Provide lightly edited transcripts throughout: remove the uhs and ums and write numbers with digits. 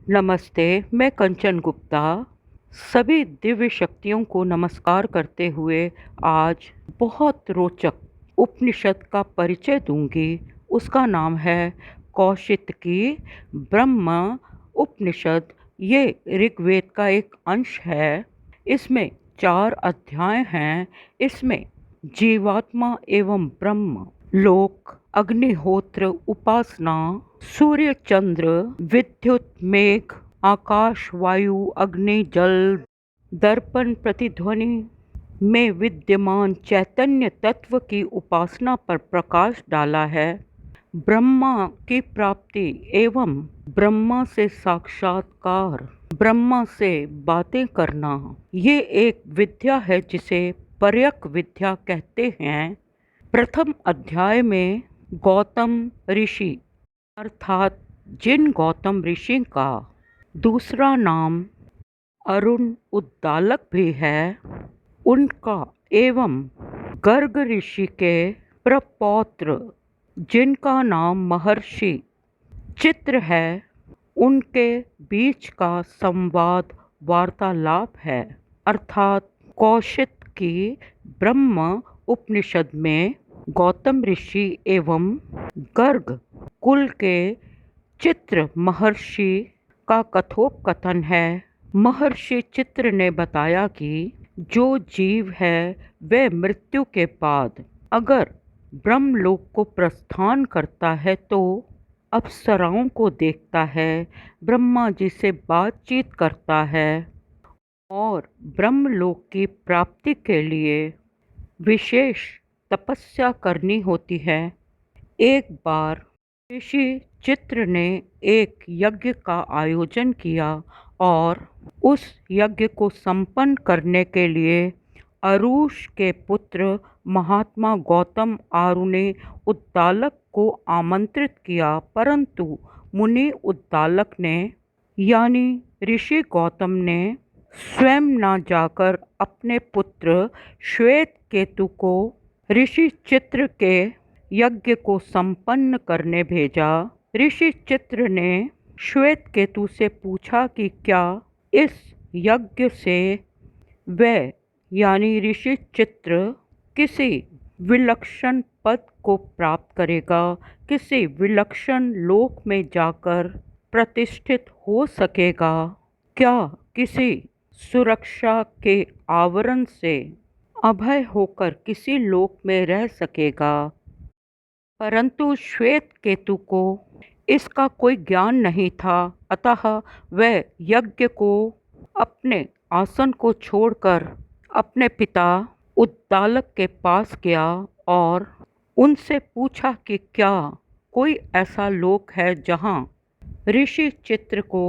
नमस्ते, मैं कंचन गुप्ता सभी दिव्य शक्तियों को नमस्कार करते हुए आज बहुत रोचक उपनिषद का परिचय दूंगी। उसका नाम है कौशितकी ब्रह्म उपनिषद। ये ऋग्वेद का एक अंश है। इसमें 4 अध्याय हैं। इसमें जीवात्मा एवं ब्रह्म, लोक, अग्निहोत्र, उपासना, सूर्य चंद्र, विद्युत, मेघ, आकाश, वायु, अग्नि, जल, दर्पण, प्रतिध्वनि में विद्यमान चैतन्य तत्व की उपासना पर प्रकाश डाला है। ब्रह्मा की प्राप्ति एवं ब्रह्मा से साक्षात्कार, ब्रह्मा से बातें करना, ये एक विद्या है जिसे पर्यक विद्या कहते हैं। प्रथम अध्याय में गौतम ऋषि अर्थात जिन गौतम ऋषि का दूसरा नाम अरुण उद्दालक भी है, उनका एवं गर्ग ऋषि के प्रपौत्र जिनका नाम महर्षि चित्र है, उनके बीच का संवाद वार्तालाप है। अर्थात कौशितकी ब्रह्म उपनिषद में गौतम ऋषि एवं गर्ग कुल के चित्र महर्षि का कथोपकथन है। महर्षि चित्र ने बताया कि जो जीव है वह मृत्यु के बाद अगर ब्रह्मलोक को प्रस्थान करता है तो अप्सराओं को देखता है, ब्रह्मा जी से बातचीत करता है और ब्रह्मलोक की प्राप्ति के लिए विशेष तपस्या करनी होती है। एक बार ऋषि चित्र ने एक यज्ञ का आयोजन किया और उस यज्ञ को संपन्न करने के लिए अरुष के पुत्र महात्मा गौतम आरुणे उद्दालक को आमंत्रित किया, परंतु मुनि उद्दालक ने यानी ऋषि गौतम ने स्वयं न जाकर अपने पुत्र श्वेत केतु को ऋषि चित्र के यज्ञ को संपन्न करने भेजा। ऋषि चित्र ने श्वेत केतु से पूछा कि क्या इस यज्ञ से वह यानी ऋषि चित्र किसी विलक्षण पद को प्राप्त करेगा, किसी विलक्षण लोक में जाकर प्रतिष्ठित हो सकेगा, क्या किसी सुरक्षा के आवरण से अभय होकर किसी लोक में रह सकेगा। परंतु श्वेत केतु को इसका कोई ज्ञान नहीं था, अतः वह यज्ञ को अपने आसन को छोड़कर अपने पिता उद्दालक के पास गया और उनसे पूछा कि क्या कोई ऐसा लोक है जहाँ ऋषि चित्र को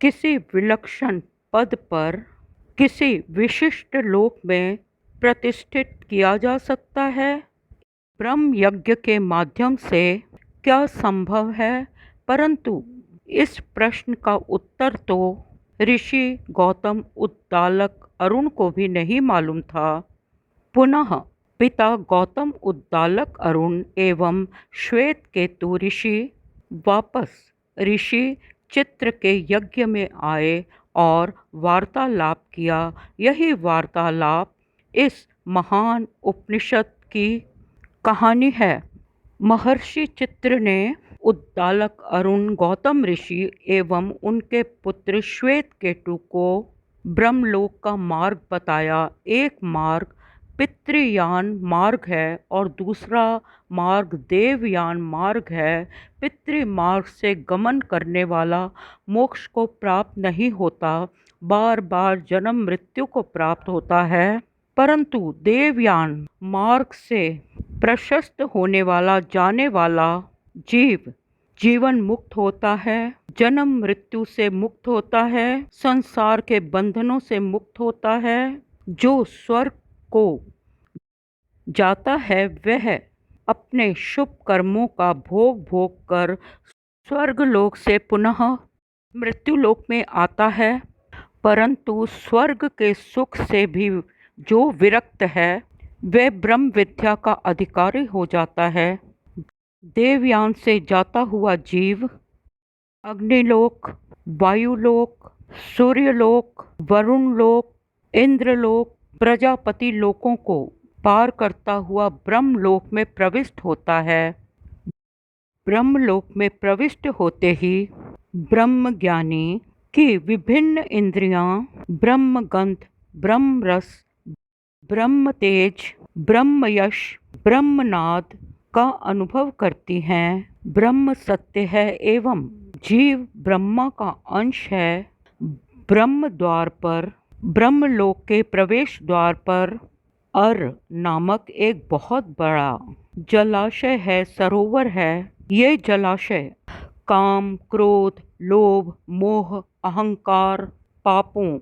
किसी विलक्षण पद पर किसी विशिष्ट लोक में प्रतिष्ठित किया जा सकता है। ब्रह्म यज्ञ के माध्यम से क्या संभव है, परंतु इस प्रश्न का उत्तर तो ऋषि गौतम उद्दालक अरुण को भी नहीं मालूम था। पुनः पिता गौतम उद्दालक अरुण एवं श्वेत केतु ऋषि वापस ऋषि चित्र के यज्ञ में आए और वार्तालाप किया। यही वार्तालाप इस महान उपनिषद की कहानी है। महर्षि चित्र ने उद्दालक अरुण गौतम ऋषि एवं उनके पुत्र श्वेत केतु को ब्रह्मलोक का मार्ग बताया। एक मार्ग पितृयान मार्ग है और दूसरा मार्ग देवयान मार्ग है। पितृमार्ग से गमन करने वाला मोक्ष को प्राप्त नहीं होता, बार बार जन्म मृत्यु को प्राप्त होता है, परंतु देवयान मार्ग से प्रशस्त होने वाला जाने वाला जीव जीवन मुक्त होता है, जन्म मृत्यु से मुक्त होता है, संसार के बंधनों से मुक्त होता है। जो स्वर्ग को जाता है वह अपने शुभ कर्मों का भोग भोग कर स्वर्गलोक से पुनः मृत्युलोक में आता है, परंतु स्वर्ग के सुख से भी जो विरक्त है वह ब्रह्म विद्या का अधिकारी हो जाता है। देवयान से जाता हुआ जीव अग्निलोक, वायुलोक, सूर्यलोक, वरुण लोक, इंद्रलोक, प्रजापति लोकों को पार करता हुआ ब्रह्मलोक में प्रविष्ट होता है। ब्रह्मलोक में प्रविष्ट होते ही ब्रह्मज्ञानी की विभिन्न इंद्रियां ब्रह्मगंध, ब्रह्मरस, ब्रह्म तेज, ब्रह्म यश, ब्रह्मनाद का अनुभव करती हैं। ब्रह्म सत्य है एवं जीव ब्रह्मा का अंश है। ब्रह्म द्वार पर, ब्रह्मलोक के प्रवेश द्वार पर अर नामक एक बहुत बड़ा जलाशय है, सरोवर है। ये जलाशय काम, क्रोध, लोभ, मोह, अहंकार, पापों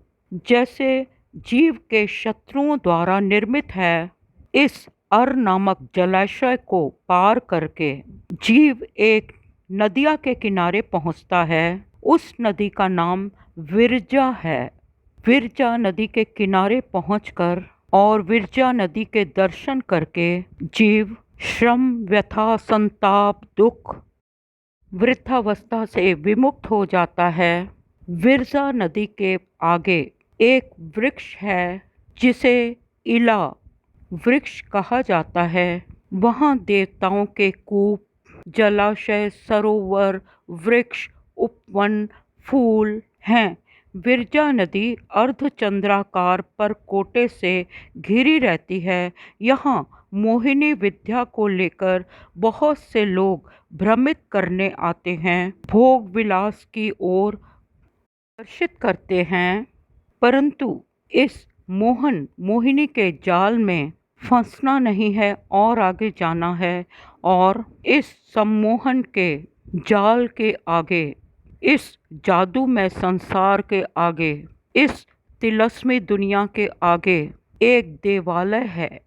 जैसे जीव के शत्रुओं द्वारा निर्मित है। इस अर नामक जलाशय को पार करके जीव एक नदिया के किनारे पहुंचता है। उस नदी का नाम विरजा है। विरजा नदी के किनारे पहुंचकर और विरजा नदी के दर्शन करके जीव श्रम, व्यथा, संताप, दुख, वृद्धावस्था से विमुक्त हो जाता है। विरजा नदी के आगे एक वृक्ष है जिसे इला वृक्ष कहा जाता है। वहाँ देवताओं के कूप, जलाशय, सरोवर, वृक्ष, उपवन, फूल हैं। विरजा नदी अर्धचंद्राकार परकोटे से घिरी रहती है। यहाँ मोहिनी विद्या को लेकर बहुत से लोग भ्रमित करने आते हैं, भोग विलास की ओर आकर्षित करते हैं, परंतु इस मोहिनी के जाल में फंसना नहीं है और आगे जाना है। और इस सम्मोहन के जाल के आगे, इस जादूमय संसार के आगे, इस तिलस्मी दुनिया के आगे एक देवालय है।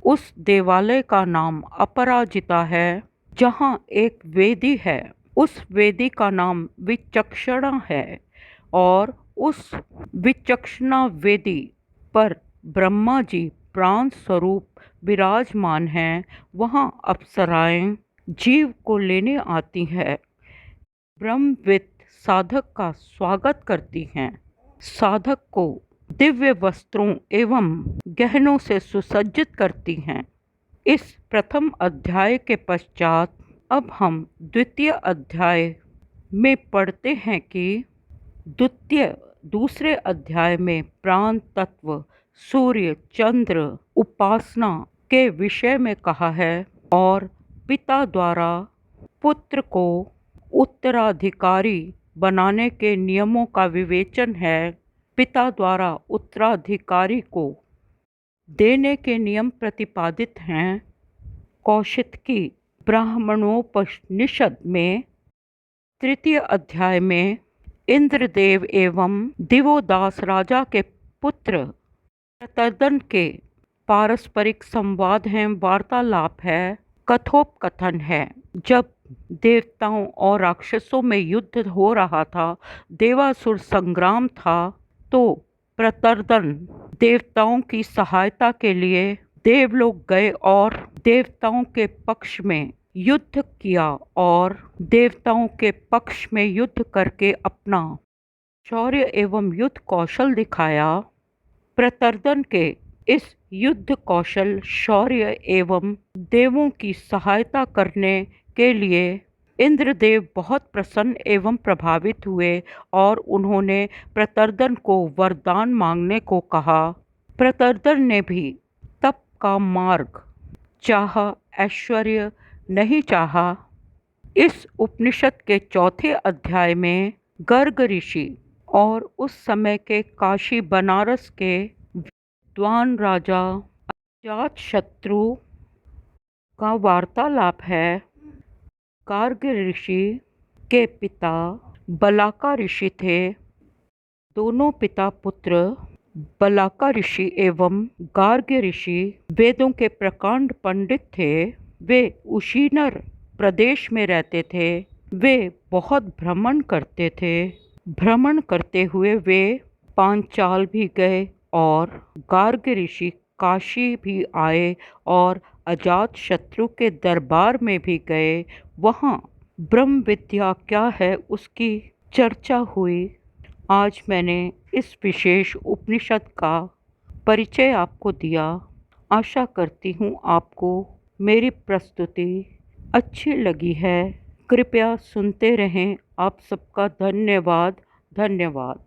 उस देवालय का नाम अपराजिता है, जहाँ एक वेदी है। उस वेदी का नाम विचक्षणा है और उस विचक्षणा वेदी पर ब्रह्मा जी प्राण स्वरूप विराजमान हैं। वहाँ अप्सराएं जीव को लेने आती हैं। ब्रह्मविद साधक का स्वागत करती हैं। साधक को दिव्य वस्त्रों एवं गहनों से सुसज्जित करती हैं। इस प्रथम अध्याय के पश्चात अब हम द्वितीय अध्याय में पढ़ते हैं कि दूसरे अध्याय में प्राण तत्व, सूर्य, चंद्र उपासना के विषय में कहा है और पिता द्वारा पुत्र को उत्तराधिकारी बनाने के नियमों का विवेचन है। पिता द्वारा उत्तराधिकारी को देने के नियम प्रतिपादित हैं। कौशितकी ब्राह्मणोपनिषद में तृतीय अध्याय में इंद्रदेव एवं दिवोदास राजा के पुत्र प्रतर्दन के पारस्परिक संवाद हैं, वार्तालाप है, कथोपकथन है। जब देवताओं और राक्षसों में युद्ध हो रहा था, देवासुर संग्राम था, तो प्रतर्दन देवताओं की सहायता के लिए देवलोक गए और देवताओं के पक्ष में युद्ध किया और देवताओं के पक्ष में युद्ध करके अपना शौर्य एवं युद्ध कौशल दिखाया। प्रतर्दन के इस युद्ध कौशल, शौर्य एवं देवों की सहायता करने के लिए इंद्रदेव बहुत प्रसन्न एवं प्रभावित हुए और उन्होंने प्रतर्दन को वरदान मांगने को कहा। प्रतर्दन ने भी तप का मार्ग चाहा, ऐश्वर्य नहीं चाहा। इस उपनिषद के चौथे अध्याय में गर्ग ऋषि और उस समय के काशी बनारस के विद्वान राजा अजातशत्रु का वार्तालाप है। गार्ग ऋषि के पिता बलाका ऋषि थे। दोनों पिता पुत्र बलाका ऋषि एवं गार्ग ऋषि वेदों के प्रकांड पंडित थे। वे उशीनर प्रदेश में रहते थे। वे बहुत भ्रमण करते थे। भ्रमण करते हुए वे पांचाल भी गए और गार्ग ऋषि काशी भी आए और अजातशत्रु के दरबार में भी गए। वहाँ ब्रह्म विद्या क्या है उसकी चर्चा हुई। आज मैंने इस विशेष उपनिषद का परिचय आपको दिया। आशा करती हूँ आपको मेरी प्रस्तुति अच्छी लगी है। कृपया सुनते रहें। आप सबका धन्यवाद। धन्यवाद।